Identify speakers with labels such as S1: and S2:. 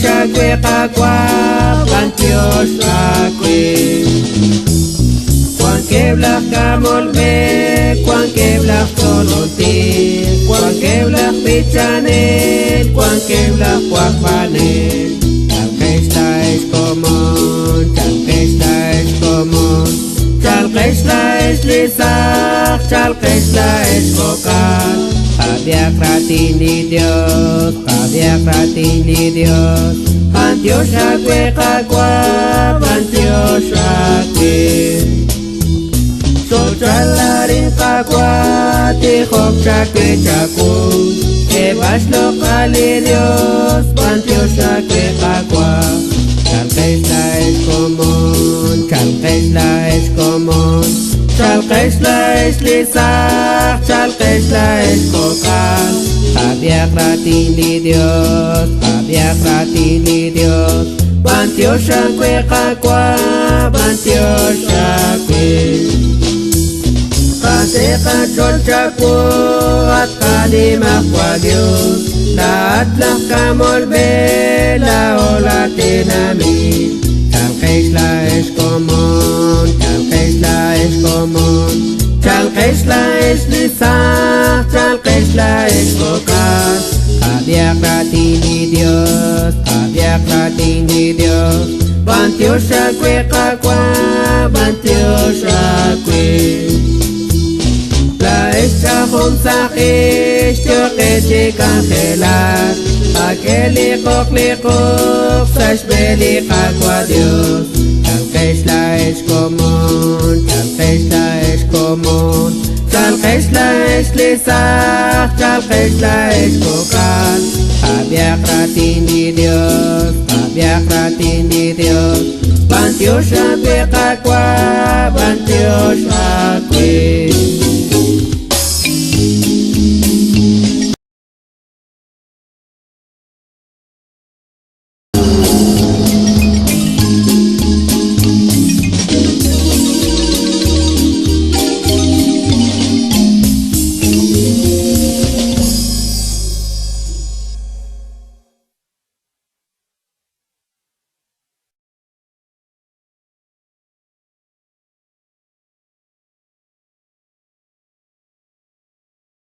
S1: shakwe kakwa Bantio shakwe Kwan kebla kamolme Kwan kebla tolonti Kwan kebla pichane Kwan kebla kwakwane Chalkesta es común Chalkesta es común Chalkesta es lisach Chalkesta es vocal Había kratini Dios, había kratini Dios. Pantio shakwe kakwa, pantio shakwe. So chalarin kakwa, tihok shakwe chaku. Ebash lo kali Dios, pantio shakwe kakwa. Chalkesta es común, chalkesta es común. Chalkesta es lisach, chalkesta es vocal. Había kratini Dios, había kratini Dios. Bantio shakwe kakwa, bantio shakwe. Kate kachol chaku, at kalimah kwa Dios. Lahat lah kamol be, la ola tinamit. Chalkesta es común, chalkesta es común. Chalkesta es lisach, chalkesta es vocal. Había kratini Dios, había kratini Dios. Bantio shakwe kakwa, bantio shakwe. La escha hom sachish, tiokechi kangelat. Aquel liqok, sashbeli kakwa Dios. Chalkesta es común, chalkesta es común. Chalkesta es lisach, chalkesta es vocal. Había kratini Dios, había kratini Dios. Bantio shakwe kakwa, bantio shakwe.